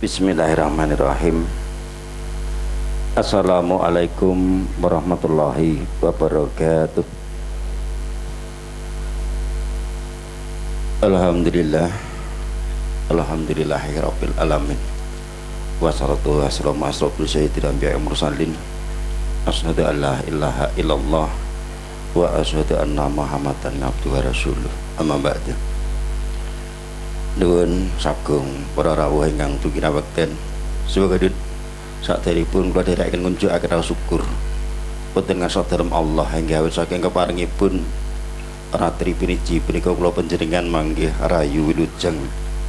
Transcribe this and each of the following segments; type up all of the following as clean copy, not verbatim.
Bismillahirrahmanirrahim. Assalamualaikum warahmatullahi wabarakatuh. Alhamdulillah, alhamdulillahirabbil alamin. Wassalatu wassalamu ala sayyidil anbiya'i wal mursalin. Asyhadu an la ilaha illallah wa asyhadu anna Muhammadan abduhu wa rasuluh. Amma ba'du. Nuwun sagung para rawuh ingkang dugi wekten. Semoga sakderipun kula dherekaken ngunjukaken rasa syukur boten ngarsa dalem Allah inggih awit saking keparingipun ratri piniji punika kula panjenengan manggih rayu wilujeng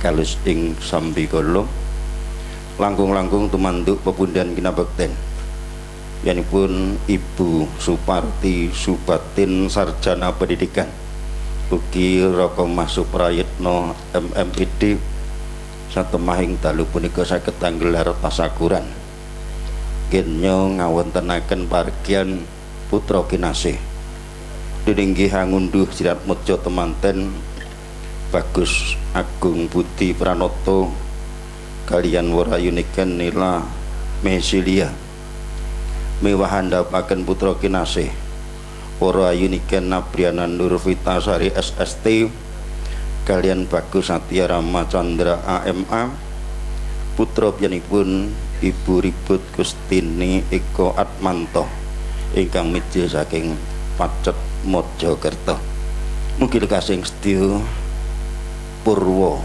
kalus ing sambikala langkung-langkung tumanduk pepundhan kinabekten yanipun Ibu Suparti Subatin Sarjana Pendidikan ugi Rokomah Suprayitna MMID satemahing dalu punika saged tanggelar tasakuran kenya ngawontenaken pargian putra kinasih dinggih ngunduh sirat mojo temanten Bagus Agung Budi Pranoto kaliyan warayuniken Nila Mesilia mewahandapaken putra kinasih warayuniken Nabriana Nurvita Sari SST kaliyan Bagus Satya Rama Chandra AMA putra pyanipun Ibu Ribut Gustini Eko Atmanto ingkang miji saking Pacet Mojokerto. Mugi lekasing sedya Purwa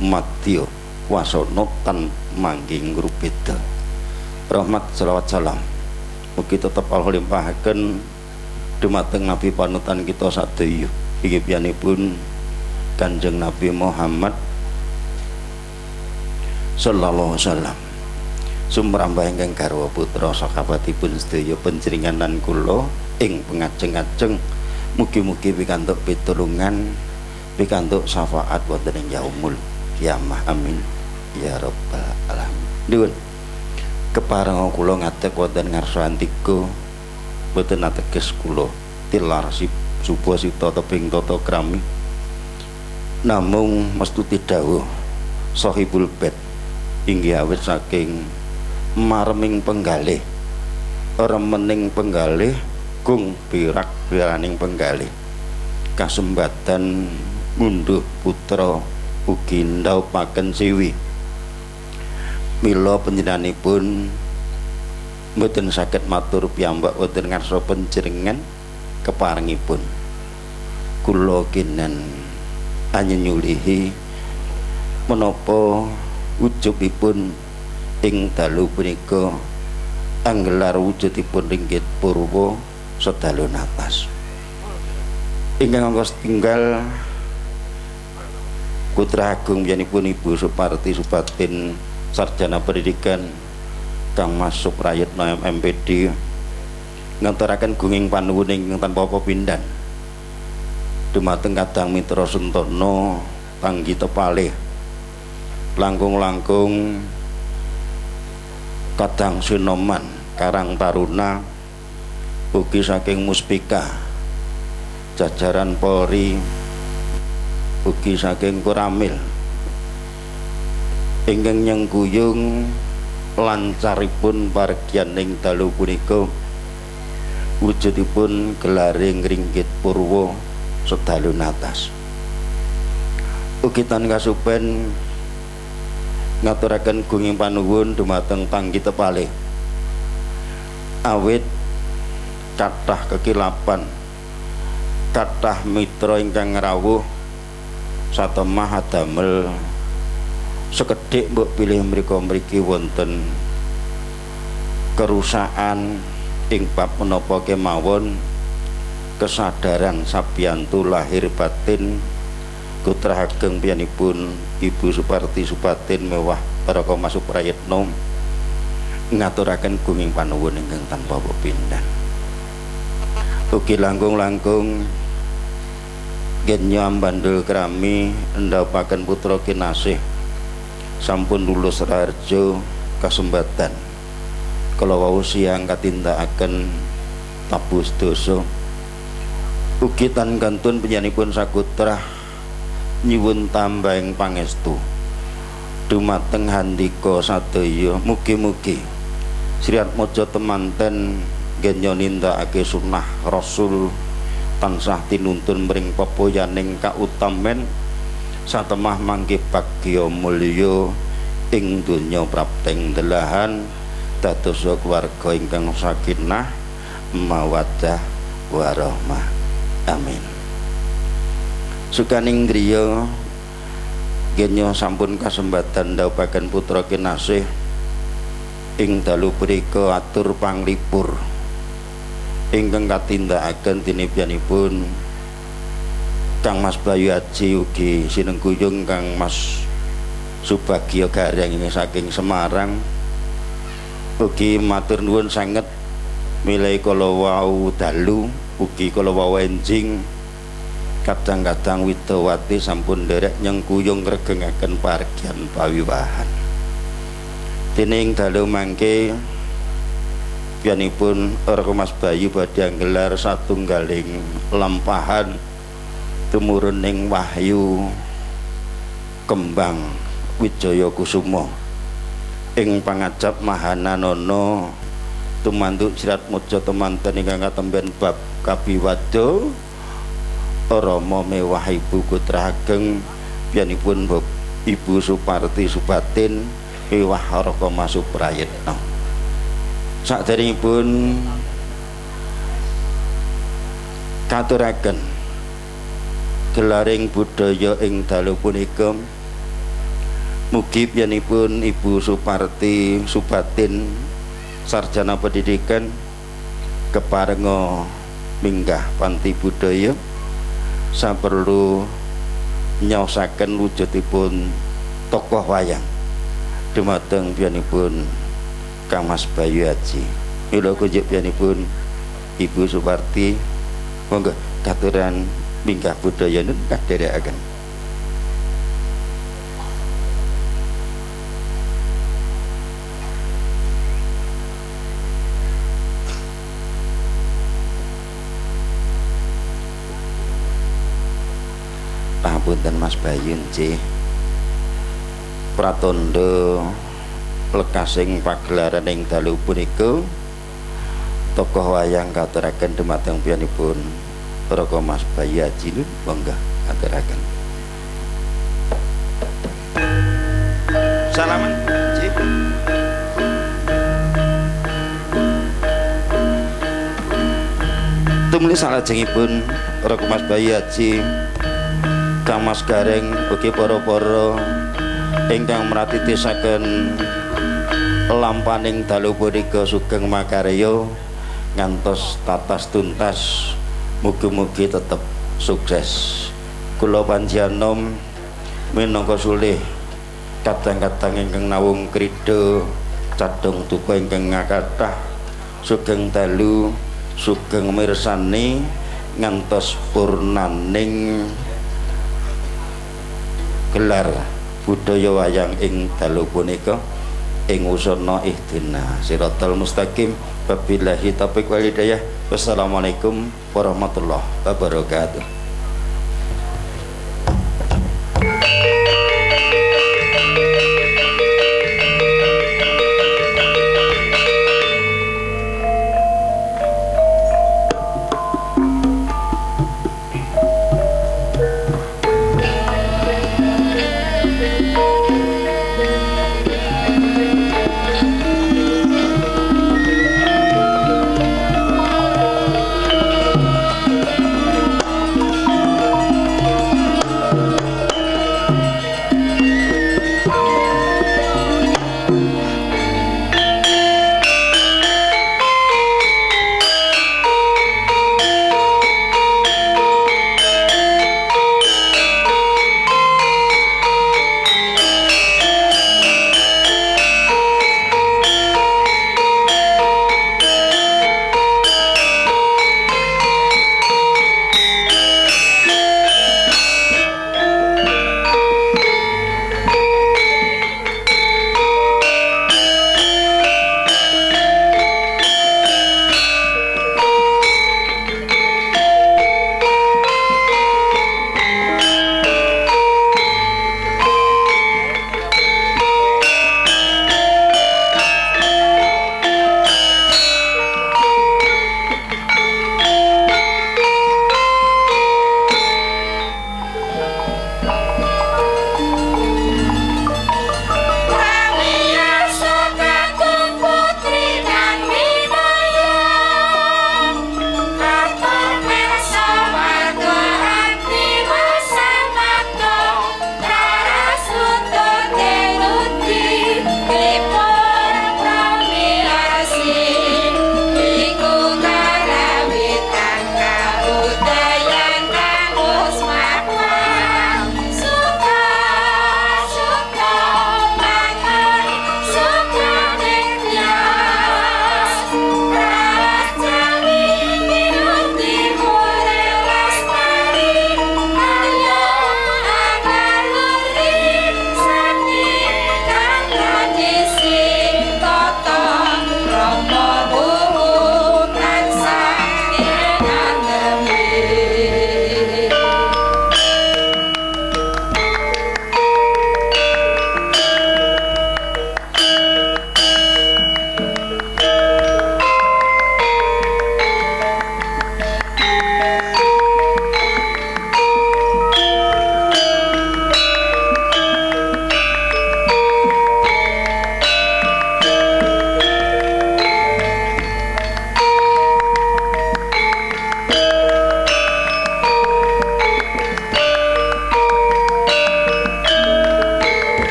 Madya Wasana tan mangging ngrupeda. Rahmat selawat salam mugi tetep Allah limpahaken dumateng Nabi panutan kita sadaya inggih piyambakipun Kanjeng Nabi Muhammad sallallahu alaihi wasallam. Sumrambah ingkang garwa putra sakabatipun sedaya panjenengan lan kula ing pengajeng-ajeng mugi-mugi pikantuk pitulungan pikantuk syafaat wonten ing yaumul kiamah amin ya rabbal alamin. Nuwun kepareng kula ngadeg wonten ngarsa antika boten ateges kula tilar subuh sita tebing tata krami namung mestuti dawuh sahibul bait inggih awit saking marming penggalih remening penggalih gung pirak piraning penggalih kasembatan ngunduh putra ugi ndhaupaken siwi mila panjenenganipun mboten saged matur piyambak wonten ngarsa panjenengan keparengipun kula kinen anyenyulihi menapa wujudipun ing dalu punika anggelar wujudipun ringgit purwa sedalu natas ingkang angka setunggal putra agung yanipun Ibu Suparti Subatin Sarjana Pendidikan kang masuk Prayitna MMPD ngaturaken gunging panuwun ingkang tanpa pepindhan dumateng kadang mitra Suntono Tanggi Tepalih langkung-langkung kadang Sinoman Karang Taruna ugi saking Muspika jajaran Polri ugi saking Koramil ingkang nyengguyung lancaripun pargian ing dalu punika wujudipun gelaring ringgit purwa sedalu natas ugi tan kasupen ngaturaken gunging panuwun dumateng Tanggi Tepalih awit kathah kekilapan kathah mitra ingkang rawuh satemah adamel sekedhik mbok pilih mriki wonten kerusakan ing bab menapa kemawon kesadaran sabiyantu lahir batin putra ageng piyambakipun Ibu Suparti Subatin mewah Rokomah Suprayitna ngaturaken gunging panuwun ingkang tanpa pepindhan ugi langkung-langkung genya ambandul krami ndhaupaken putra kinasih sampun lulus raharja kasembatan kala wau siang katindakaken tabus dosa ugi tan kantun panjenenganipun sakutra nyuwun tambahing pangestu dumateng handika sadaya mugi-mugi Sri Atmaja temanten genya nindakake sunah Rasul tansah tinuntun mring pepoyaning kautamen satemah mangke bagya mulya ing donya prapteng delahan dados keluarga ingkang sakinah mawaddah warahmah. Amin. Sukaning griya genya sampun kasembatan dhawuhaken putra kinasih ing dalu punika atur panglipur ingkang katindakaken tinibyanipun Kang Mas Bayu Aji ugi sinengguyung Kang Mas Subagio Gareng saking Semarang ugi matur nuwun sanget milai kala wau dalu ugi kala wau enjing kadang-kadang Widawati sampun nderek nyengkuyung ngregengaken pargian pawiwahan. Dening dalu mangke piyambakipun Raka Mas Bayu badhe nggelar satunggaling lampahan tumurun ing wahyu kembang Wijaya Kusuma ing pangajap Mahananana tumantuk Sri Atmaja temanten ingkang katemben bab kabiwada Rama mewah Ibu Putra Ageng piyambakipun Ibu Suparti Subatin mewah Raka Mas Suprayitna. Saderengipun katuraken gelaring budaya ing dalu punika mugi piyambakipun Ibu Suparti Subatin sarjana pendidikan keparenga minggah panti budaya saperlu nyaosaken wujudipun tokoh wayang dumateng piyambakipun Kang Mas Bayu Aji. Mila kunjuk piyambakipun Ibu Suparti monggo katuran minggah budaya nun kadherekaken. Punten Mas Bayu nggih pratandha lekasing pagelaran ing dalu punika tokoh wayang katuraken dumateng piyambakipun Raka Mas Bayu Aji monggo katuraken. Salaman nggih. Tumuli salajengipun Raka Mas Bayu Aji Kang Mas Gareng ugi para-para ingkang mratitisaken lampaning dalu punika sugeng makarya ngantos tatas tuntas mugi-mugi tetep sukses. Kula panjenengan minangka sulih kadang-kadang ingkang nawung krida cadhong duka ingkang ngakathah sugeng dalu sugeng mirsani ngantos purnaning gelar budaya wayang ing dalu punika ing usana ihdina siratal mustaqim wabillahi taufiq wal hidayah. Wassalamualaikum warahmatullahi wabarakatuh.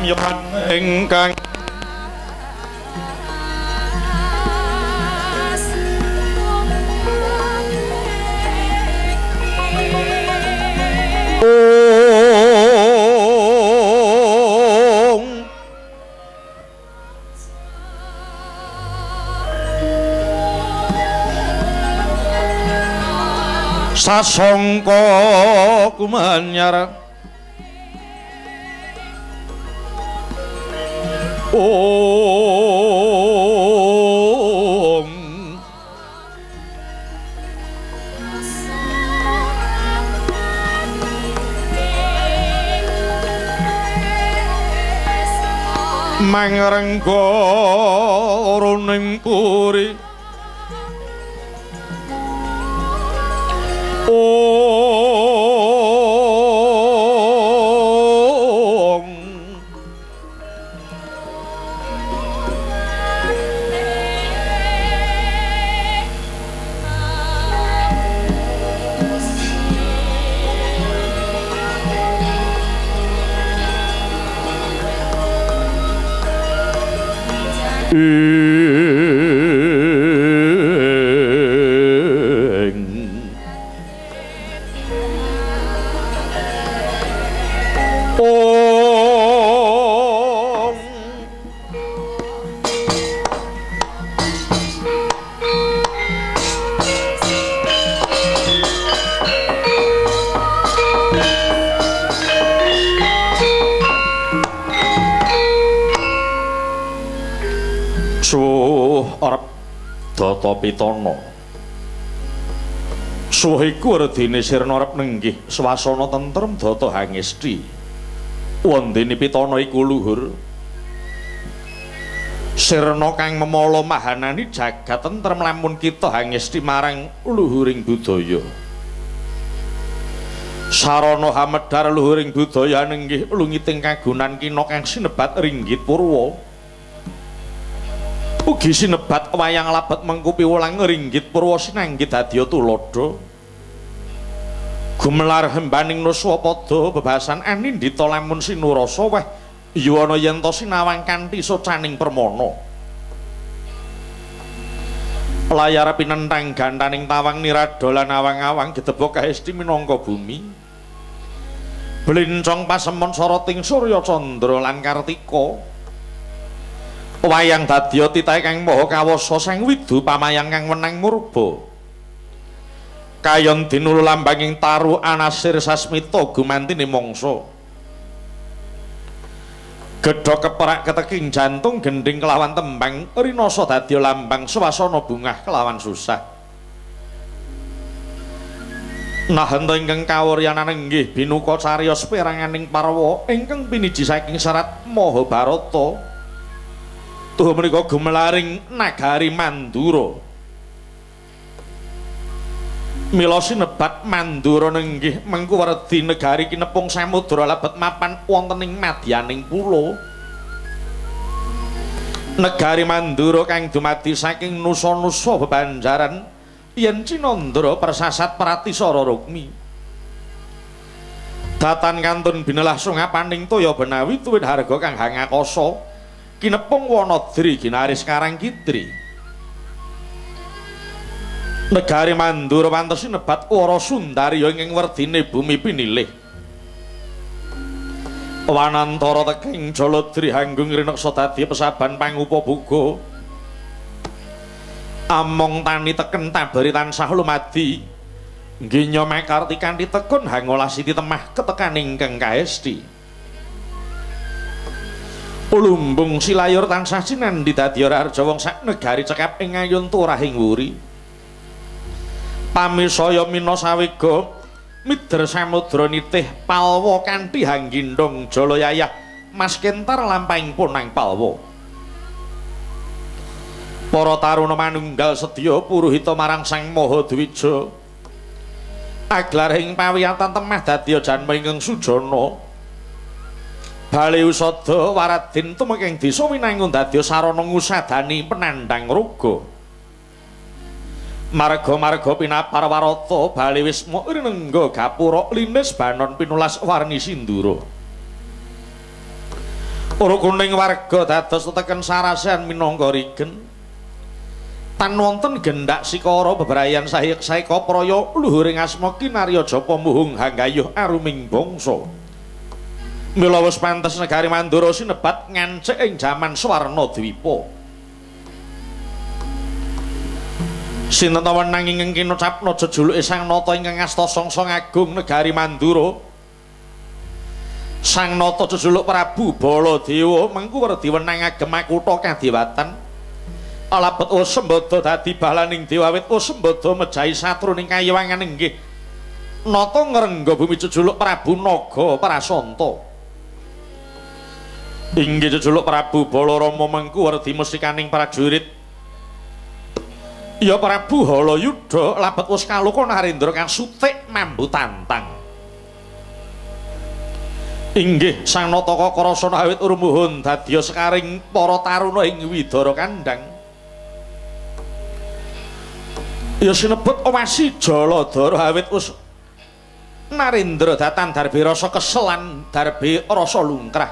yoman ingkang sasongko kumanyar om mangrengko runing puri Pitana suhiku redine sirna arep nenggih swasana tentrem data hangesti wondene Pitana iku luhur sirna kang memala mahanani jagat tentrem lamun kita hangesti marang luhuring budaya sarana hamedhar luhuring budaya nenggih lungiting kagunan kina kang sinebat Ringgit Purwa ugi sinebat wayang labet mengkupi wulang Ringgit Purwa sinanggit hadya tuladha gumelar hembaning Nuswapada bebasan anindita lamun sinurasa weh yuwana yen to sinawang kanthi socaning permana layar pinenthang gantaning tawang niradolan awang-awang gedebok kaesti minangka bumi blincong pasemon soroting Surya Candra lan Kartika wayang dadya titahe kang maha kawasa sang widu pamayang kang wenang murba kayon dinulu lambanging taru anasir sasmita gumantine mangsa gedha keperak keteking jantung gending kelawan tembang rinasa dadya lambang swasana bungah kelawan susah nahanta ingkang kawuryanan inggih binuka cariyos peranganing parwa ingkang piniji saking serat Mahabharata tuh menika gumelaring nagari Mandura mila sinebat Mandura nenggih mengku werdi negari kinepung samudra lebet mapan wonten ing madyaning pulo negari Mandura kang dumadi saking nusa-nusa bebanjaran yen Cinandra persasat Pratisara Rukmi datan kantun binelah sungapaning toya benawi tuwin harga kang hangakasa kinepung Wanadri ginaris Karangkitri negari Mandura pantes sinebat Wara Sundari ing werdine bumi pinilih wanantara teking Jaladri hanggung rineksa dadi pesaban pangupa buga among tani teken tabari tansah lumadi nggenya makarti kanthi tekun hangolah siti temah ketekaning ingkang kaesti Ulumbung silayur tansah sinandi dadi Arja wong sak negari cekap ing ayun turahing wuri pamisaya mina sawega mider samudra nitih palwa kanthi hanggindong Jalayayah Mas Kentar lampahing punang palwa para taruna manunggal sedya puruhita marang Sang Mahadwija aglaring pawiyatan temah dadi janma ingkang sujana bali usada waradin tumengking desa winangun dadi sarana ngusadani penandang raga marga-marga pinaparwarata bali wisma rinengga gapura linis banon pinulas warni sindura Rukuning warga dados teken sarasan minangka rigen. Tan wonten gendak sikara bebrayan saeka praya luhuring asma kinarya japa muhung hanggayuh aruming bangsa. Mila wis pantes negari Mandura sinebat ngancik ing jaman Swarna Dwipa. Sinten ta nanging ingkang ngucapna jejuluke Sang Nata ingkang asta sangsa agung negari Mandura. Sang Nata jejuluk Prabu Baladewa mengku werdi wenang agem kutha kadewatan. Alabet Wasembada dadi balaning dewa wit Wasembada mejahi satruning kayiwangan inggih Nata ngrengga bumi jejuluk Prabu Naga Prasanta. Inggih jejuluk Prabu Balarama mengku werdi mustikaning prajurit. Ya Prabu Halayudha labet wis kaluka Narendra kang sutik mambu tantang. Inggih Sang Nata Kakrasana awit rumuhun dadya sekaring para taruna ing Widara Kandhang. Ya sinebut Wasi Jaladara awit us Narendra datan darbe rasa keselan darbe rasa lungkrah.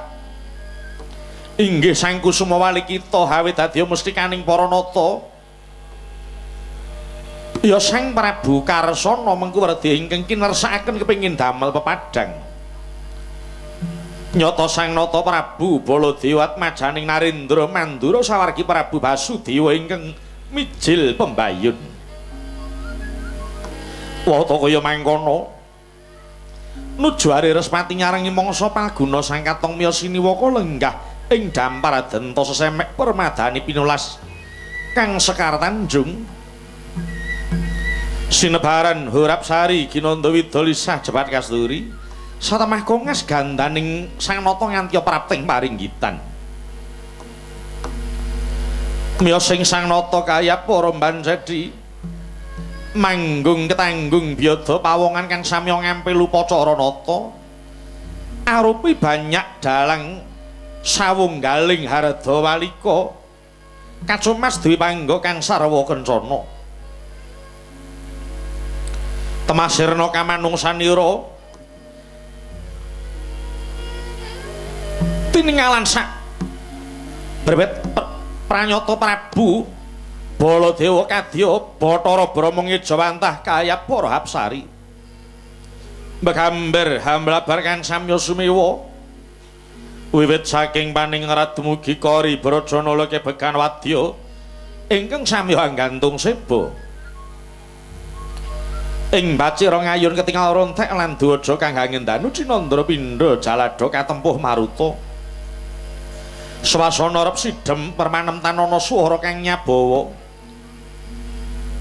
Inggih Sang Kusumawali kita awit dadya mustikaning para nata. Ya Sang Prabu Karsana mengku werdi ingkang kinersakaken kepengin damel pepadang. Nyata Sang Nata Prabu Baladewa majaning Narendra Mandura sawargi Prabu Basudewa ingkang mijil pembayun. Wata kaya mangkono nuju ari Respati nyarengi mangsa palguna Sang Katong Miya Siniwaka lenggah ing dampar Denta sesemek permadani pinulas kang Sekar Tanjung. Sinebaran Horapsari Ginanda Widalisah Jebat Kasturi satemah kongas gandaning Sang Nata nganti prapting paringgitan. Miya sing Sang Nata kaya para Mbanjedi manggung ketanggung biyada pawongan kang samya ngampil upacara nata arupi banyak dalang sawunggaling hardawalika kacumas dewi pangga kang sarwa kencana. Temasirna kamanungsanira tininggalan sak brebet pranyata Prabu Baladewa kadya Bathara Brama ngejawantah kaya para Hapsari. Begambar hamlabar kang samya sumewa wiwit saking paningrat dumugi Kari Brajanala kebekan wadya ingkang samya anggantung seba. Ing bacira ngayun ketingal rontek lan dwaja kang ngendanu Cinandra Pindha Jalada katempuh maruta. Swasana rep sidhem permanem tanana swara kang nyabawa.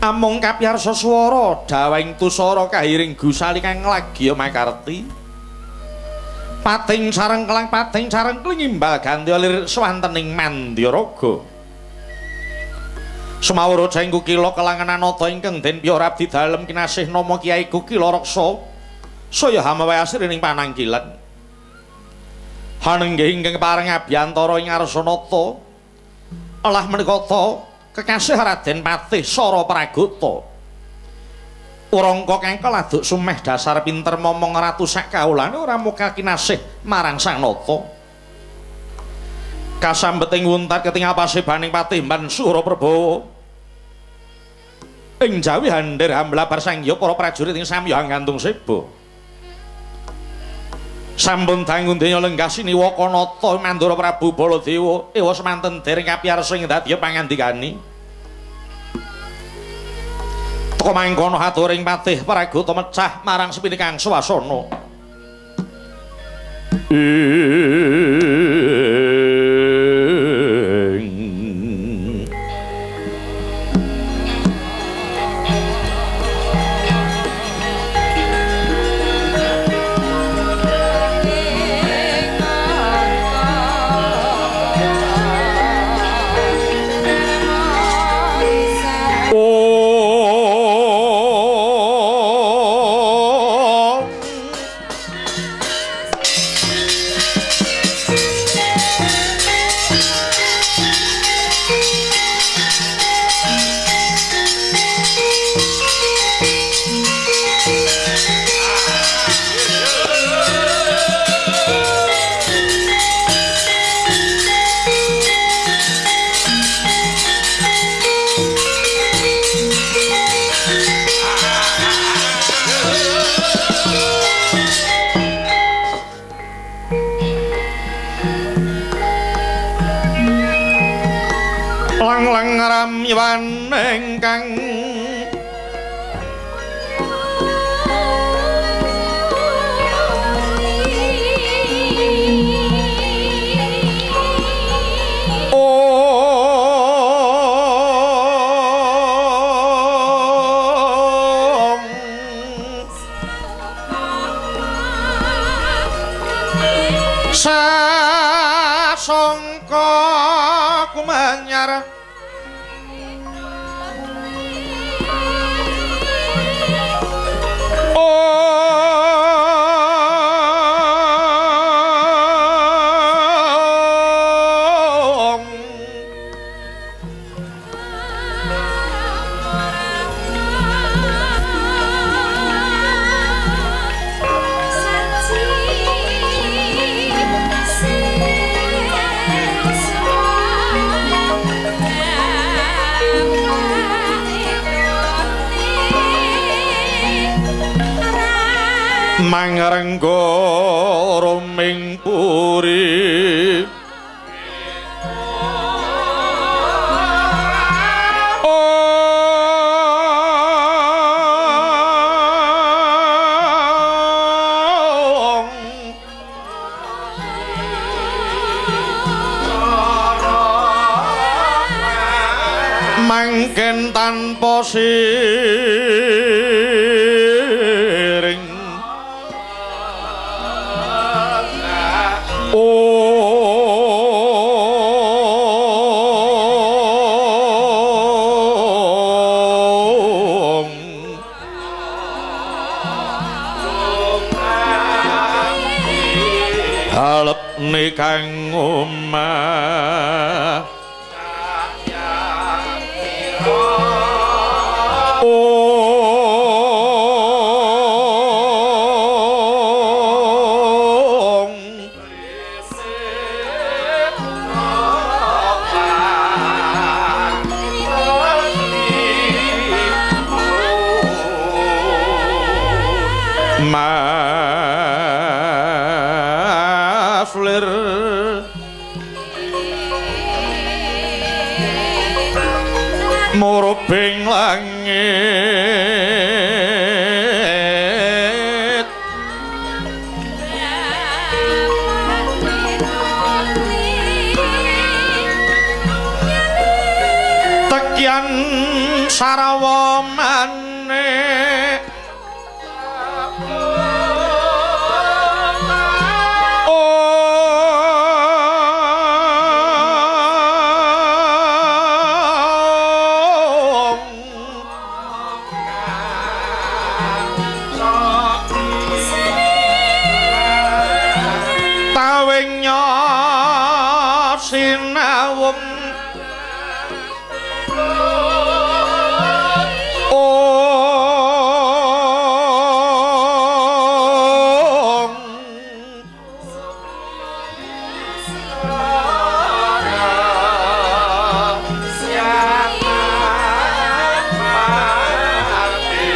Amung kapiyarsa swara dawaing tusara kahiring gusali kang lagya makarti. Pating sareng kling imbal ganti lir swantening Mandyaraga. Sumawura jeng kukila kelangenan nata ingkang den piyara abdi dalem kinasih nama Kyai Kukila Reksa saya hamawe asrining panangkilan. Hanenggih ingkang pareng abiyantara ing Arsanata alah menika kekasih Raden Patih Sara Pragata. Urangka kang keladuk sumeh dasar pinter momong ratu sak kaulane ora muka kinasih marang Sang Nata. Kasambeting wuntat ketingal pasebaning Patih Mban Suraprabawa. Ing jawi handher hamlabar sangya para prajurit ing samya anggantung seba. Sampun dangun denya lenggah Siniwaka Nata Mandura Prabu Baladewa ewa semanten dereng kapiyarsa ing dadya pangandikani. Teka mangkono haturing Patih Pragata mecah marang sepine kang swasana. pramiywan ingkang sasongko kumanyar mangrenggo roming puri mangken tanpa siring halepne kang omah maflir murubing langit tekian sarawa maneh sinawung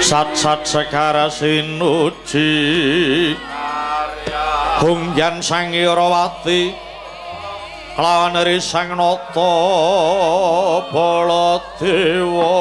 sat-sat sekara sinuji hungyan sang Irawati lawan risang nata Baladewa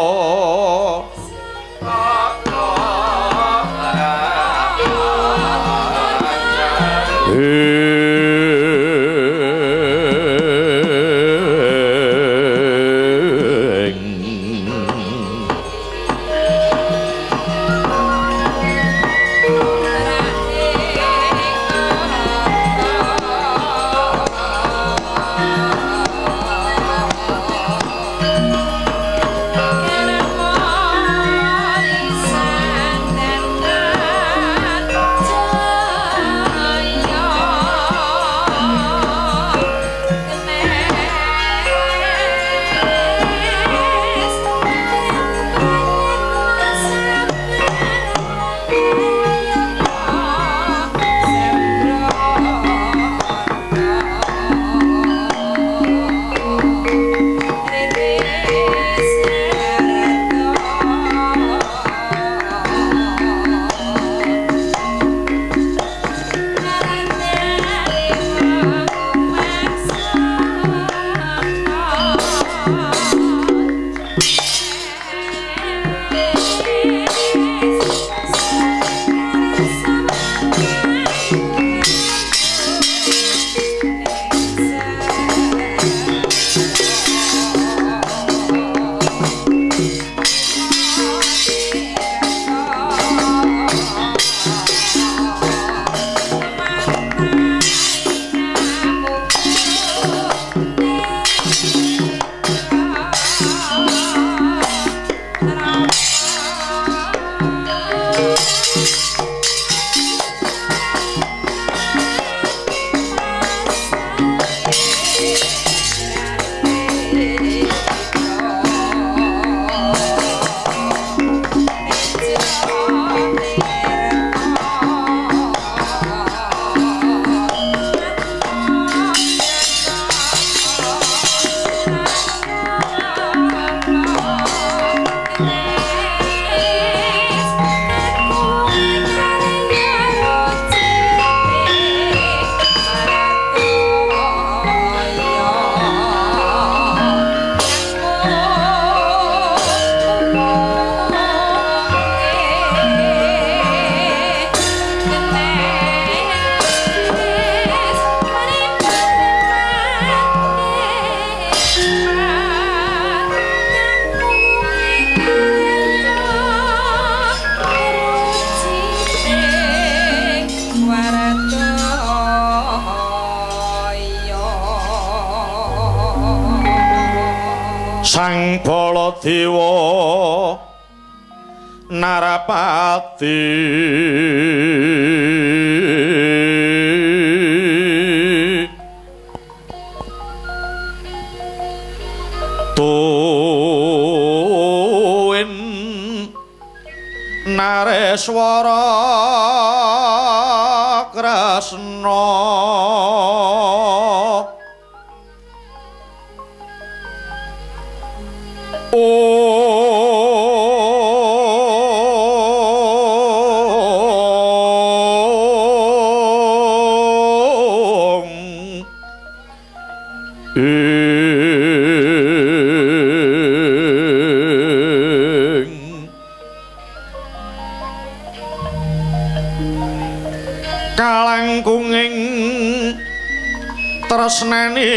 Sang Baladewa Narapati tuwin Nareswara Kresna kalangkunging tresnani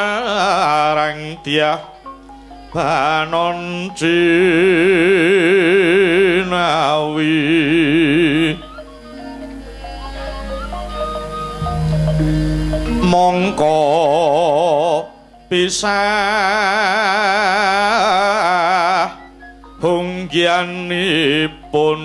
marang Dyah Banon Cinawi mongko pisah hunggianipun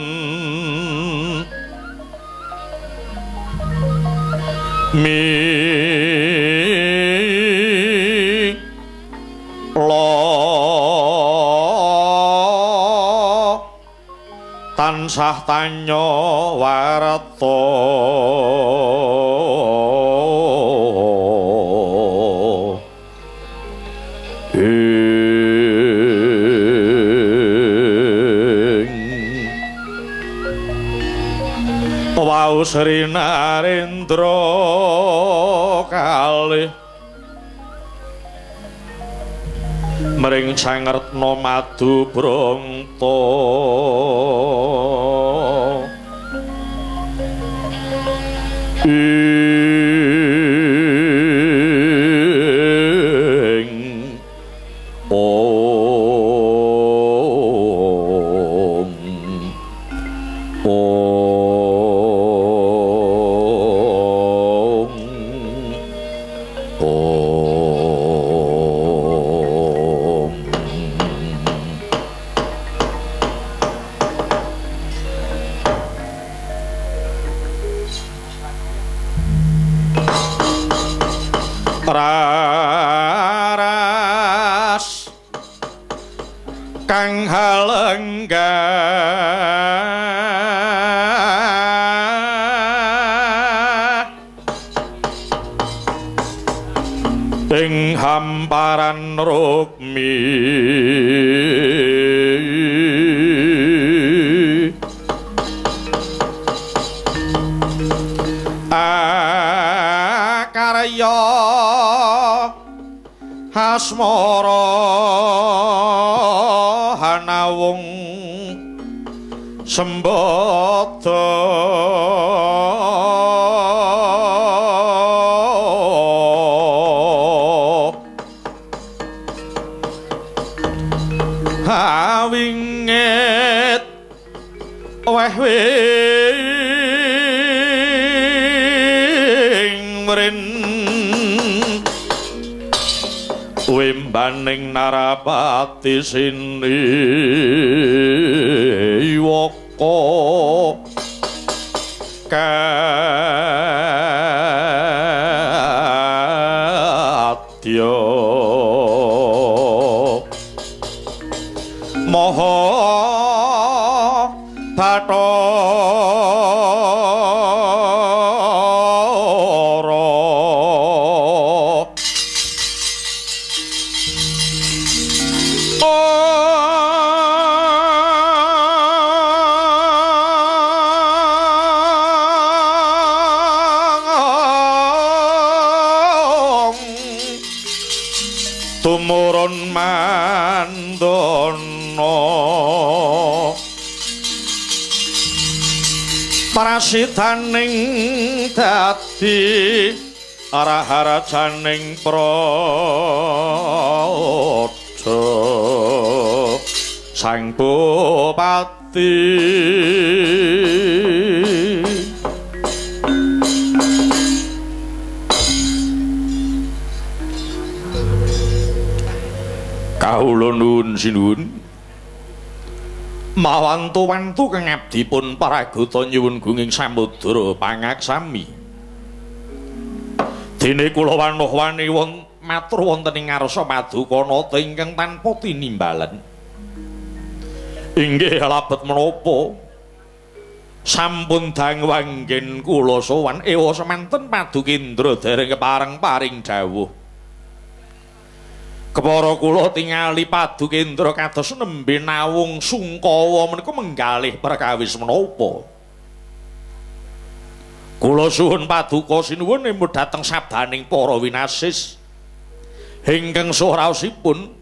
tansah tanya warta wau Sri Narendra kalih mring Sang Retna Madu Branta ing halenggah ing hamparan rukmi akarya asmara hanawung sembada awinget weh-wing mrin wimbaning narapati sini waka kadya maha tumurun mandana parasitaning dadi arah-arajaning praja sang bupati kawula nuwun sinuwun mawantu-wantu kang abdipun paragata nyuwun gunging samudra pangaksami dene kula wanuh-wani matur wonten ing ngarsa Madukana ingkang tanpa tinimbalan inggih labet menapa sampun dangwanggen kula sowan ewa semanten Padukendra dereng kepareng paring dawuh kepara kula tingali Padukendra kados nembe nawung Sungkawa menika menggalih perkawis menapa kula suwun Paduka sinuwun emut dhateng sabdaning para winasis ingkang suraosipun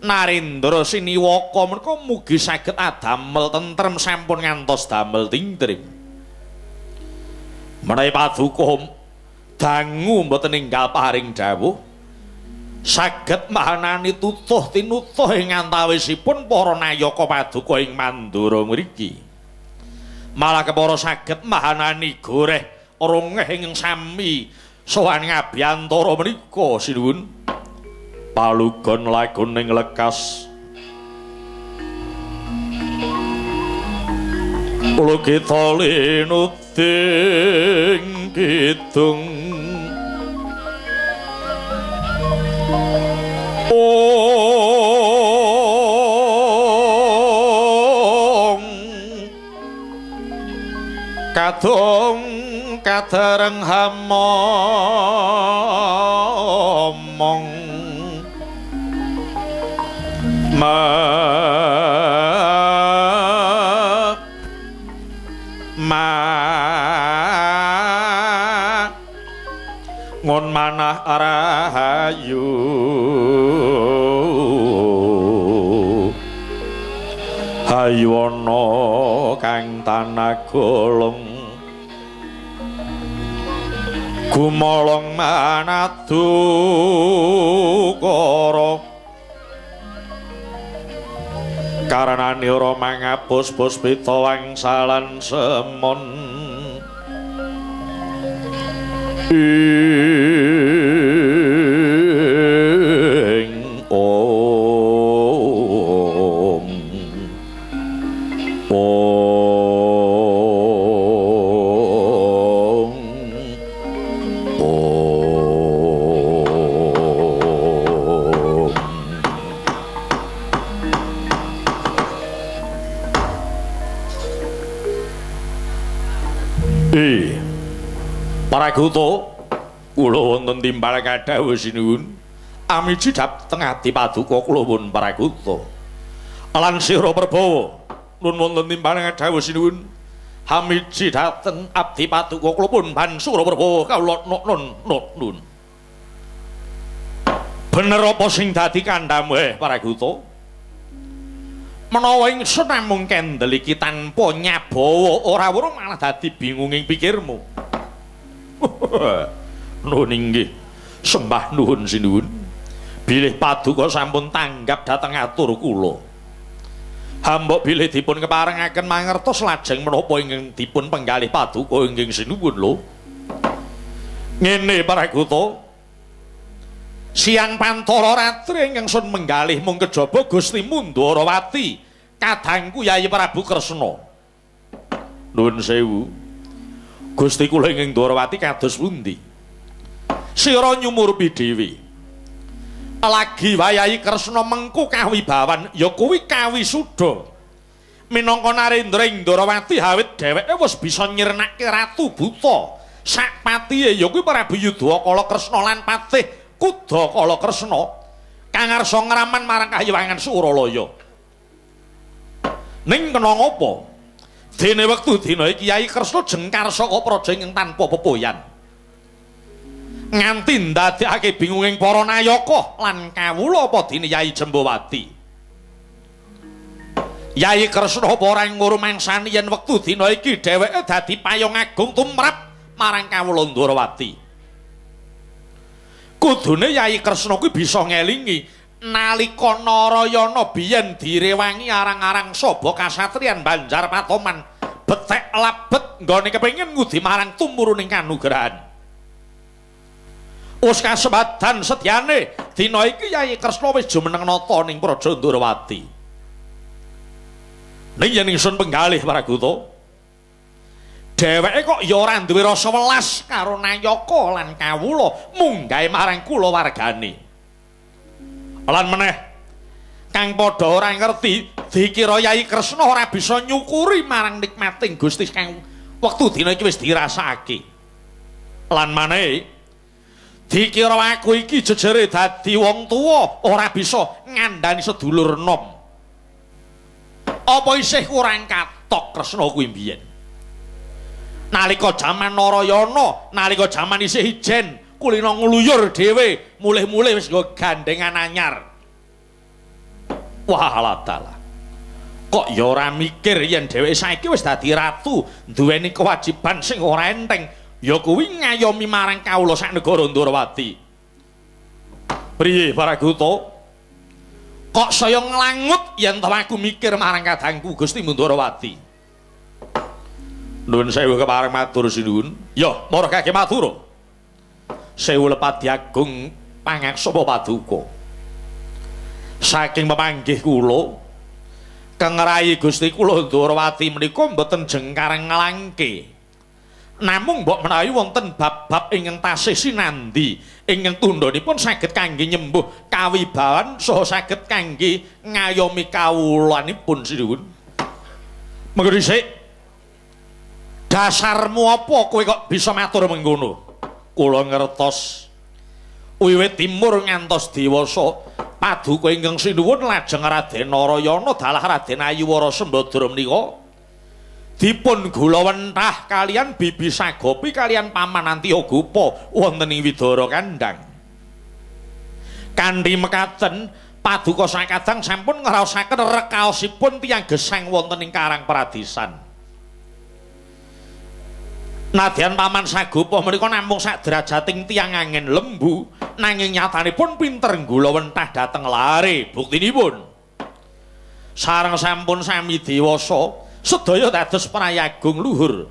Narendra Siniwaka menika mugi saged adamel tentrem sampun ngantos damel tingtring menawi Paduka dangu mboten ninggal paring dawuh saged mahanani tutuh tinutuh ing antawisipun para nayaka Paduka ing Mandura mriki malah kepara saged mahanani goreh rongeh ing sami sowan ngabiyantara menika sinuwun palugon laguning lekas kula kita linuting kidung kadung kadereng hamomong ngon manah rahayu haywana kang tanagolong gumolong manadukara karenane ora mangapus puspita wangsalan semon ing om Paraguta kula wonten timbal kadhawuh sinuwun amiji dhateng adi paduka kula pun Paraguta lan sira Prabawa nun wonten timbal kadhawuh sinuwun amiji dhateng abdi paduka kula pun Bansura Prabawa kawula nun bener apa sing dadi kandhamu Paraguta menawa ingsun namung kendel iki tanpa nyabawa ora weruh malah dadi bingung ing pikirmu. Nuhun inggih sembah nuhun sinuwun bilih paduka sampun tanggap dhateng atur kula hambok bilih dipun keparengaken mangertos lajeng menapa ingkang dipun penggalih paduka inggih sinuwun lho ngene Paraguta siang pantara ratri ingkang sun menggalih mung kejaba Gusti Mandharawati kadangku Yayi Prabu Kresna. Nuwun sewu Gusti kula ingkang Ndharawati kados pundi? Sira nyumurpi dhewe. Lagi wayahi Kresna mengku kawibawan ya kuwi kawisuda. Minangka Narendra ing Ndharawati awit dheweke wis bisa nyirnake ratu buta. Sak patihe ya kuwi Prabu Yudhakala Kresna lan Patih Kudakala Kresna kang ngarsa ngraman marang Kahyangan Suralaya. Ning kena ngapa? Dene wektu dina iki Kyai Kresna jengkar saka praja ing tanpa pepoyan. Nganti ndadekake bingunging para nayaka lan kawula apa dene Kyai Jembawati. Kyai Kresna apa ora ngurmangsani yen wektu dina iki dheweke dadi payung agung tumrap marang kawula Ndharawati. Kudune Kyai Kresna kuwi bisa ngelingi nalika Narayana biyen direwangi arang-arang saba kasatriyan Banjar Patoman betek labet nggone kepengin ngudi marang tumuruning kanugrahan. Wis kasebadan sedyane dina iki Kyai Kresna wis jumeneng nata ning Praja Ndharawati. Ning yen ingsun penggalih Paraguta dheweke kok ya ora duwe rasa welas karo Nayaka lan kawula munggahe marang kula wargane. Lan meneh kang padha ora ngerti dikira Kyai Kresna ora bisa nyukuri marang nikmating Gusti kang wektu dina iki wis dirasakake. Lan maneh dikira aku iki jejere dadi wong tuwa ora bisa ngandani sedulur enom. Apa isih kurang katok Kresna kuwi mbiyen? Nalika jaman Narayana, nalika jaman isih ijen, kulina ngluyur dhewe, mulih-mulih wis nggo gandengan anyar. Wah alatala. Kok ya ora mikir yen dheweke saiki wis dadi ratu, duweni kewajiban sing ora enteng, ya kuwi ngayomi marang kawula sak negara Ndharawati. Priye Paraguta? Kok saya nglangut yen to aku mikir marang kadangku Gusti Ndharawati. Nuwun sewu kepareng matur sinuwun. Ya, mara kake matur. Sewu Lepati Agung pangaksama paduka. Saking pemanggih kula kengrayi Gusti kula Ndharawati menika mboten jengkar nglangke. Namung mbok menawi wonten bab-bab ingkang tasih sinandi ingkang tundhanipun saged kangge nyembuh kawibawan saha saged kangge ngayomi kawulanipun sinuwun. Mengko dhisik dasarmu apa kowe kok bisa matur mengkono? Kula ngertos wiwit timur ngantos dewasa paduka ingkang sinuwun lajeng Raden Narayana dalah Raden Ayuwara Sembadra menika dipun gulawentah kalian Bibi Sagopi kalian Paman Antiyogupa wonten ing Widara Kandhang. Kanthi mekaten paduka sakadang sampun ngraosaken rekaosipun tiyang gesang wonten ing Karang Pradesan. Nadyan Paman Sagopa menika namung sak derajating tiyang angin lembu nanging nyatanipun pinter nggulawentah dhateng lare. Buktinipun sareng sampun sami dewasa sedaya dados prayagung luhur.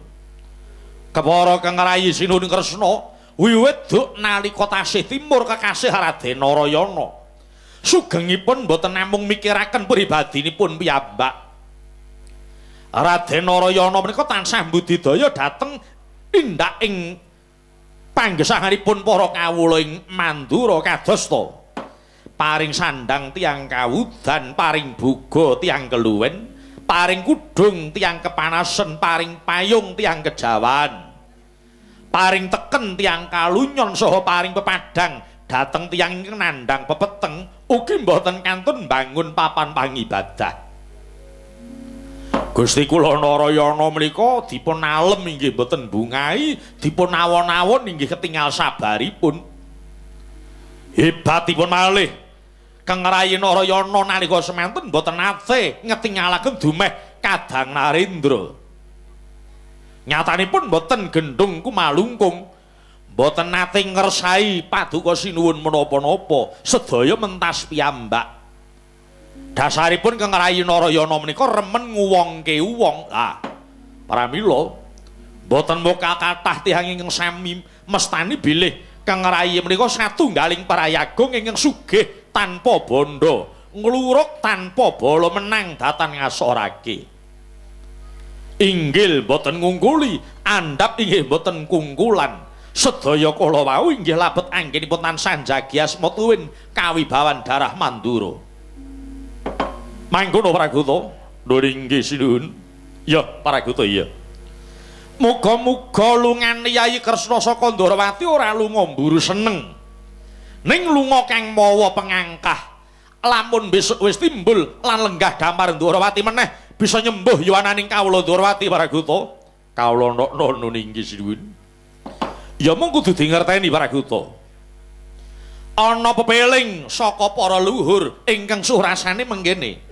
Kepara kengrayi Sinuhun Kresna wiwit duk nalika tasih timur kekasih Raden Narayana. Sugengipun boten namung mikiraken pribadinipun piyambak. Raden Narayana menika tansah mbudidaya dhateng indak ing panggesanganipun para kawula ing Mandura kadosta. Paring sandang tiang kawudan, paring buga tiang keluwen, paring kudung tiang kepanasan, paring payung tiang kejawan. paring teken tiang kalunyon saha paring pepadang dhateng tiang ingkang nandhang pepeteng ugi mboten kantun bangun papan pangibadah. Gusti kula Narayana menika dipun alem inggih mboten bungai, dipun awon-awon inggih ketingal sabaripun. Hebatipun malih Kang Rayi Narayana nalika semanten mboten nate ngetingalaken dumeh Kadang Narendra. Nyatanipun mboten gendung kumalungkung, mboten nate ngersai paduka sinuwun menapa-napa, sedaya mentas piyambak. Dasaripun Kang Rayi Narayana menika remen nguwongke wong. Lah, pramila mboten muka kathah tiyang ingkang sami mestani bilih Kang Rayi menika satunggaling parayagung ingkang sugih tanpa bondo, ngluruk tanpa bala menang datan ngasorake. Inggil boten ngungkuli, andhap inggih boten kungkulan. Sedaya kala wau inggih labet anggenipun tansah njagi asma tuwin kawibawan darah Mandura. Mangkono Praguta, nuwun inggih sinuwun. Ya, Praguta iya. Muga-muga lungan Yayi Kresna saka Ndarawati ora lunga mburu seneng. Ning lunga kang mawa pengangkah. Lamun besok wis timbul lan lenggah dampar Ndarawati meneh bisa nyembuh yuwananing kawula Ndarawati Praguta. Kawula nuwun inggih sinuwun. Ya mung kudu dingerteni Praguta. Ana pepeling saka para luhur ingkang surasane menggene.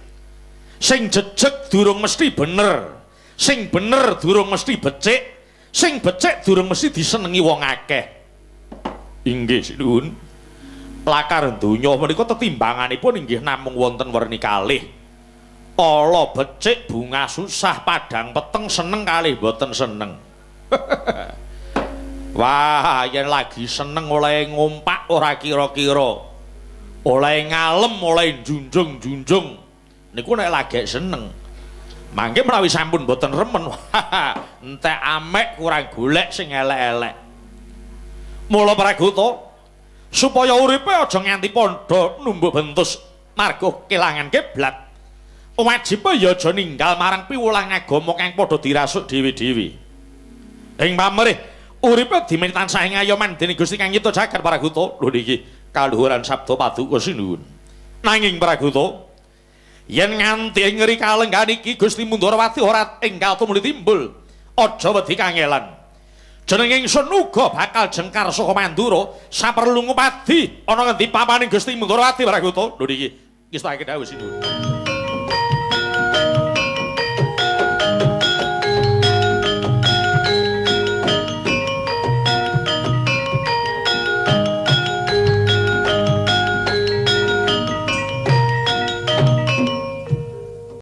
Sing jejeg durung mesti bener. Sing bener durung mesti becik. Sing becik durung mesti disenengi wong akeh. Inggih sinuwun. Lakar donya menika tetimbanganipun inggih namung wonten werni kalih. Ala becik bunga susah padang peteng seneng kalih boten seneng. Wah, yen lagi seneng oleh ngumpak ora kira-kira. Oleh ngalem, oleh junjung-junjung. Niku nek lagi seneng. Mangke menawi sampun boten remen, entek amek kurang golek sing elek-elek. Mula Praguta supaya uripe aja nganti padha numbuk bentus marga kelangan kiblat. Wajib ya aja ninggal marang piwulang agama kang padha dirasuk dhewe-dhewe. Ing pamrih uripe dimen tansah ngayoman dening Gusti Kang Nyipta Jagat Praguta. Lho niki kaluhuran sabda paduka sinuwun. Nanging Praguta yen nganti ngeri kalenggan iki Gusti Ndarawati ora enggal tumuli timbul, aja wedi kangelan. Jeneng ingsun uga bakal jengkar saka Mandura saperlu ngupadi ana ngendi papaning Gusti Ndarawati Praguta. Lho niki nggih dawuh sinuwun.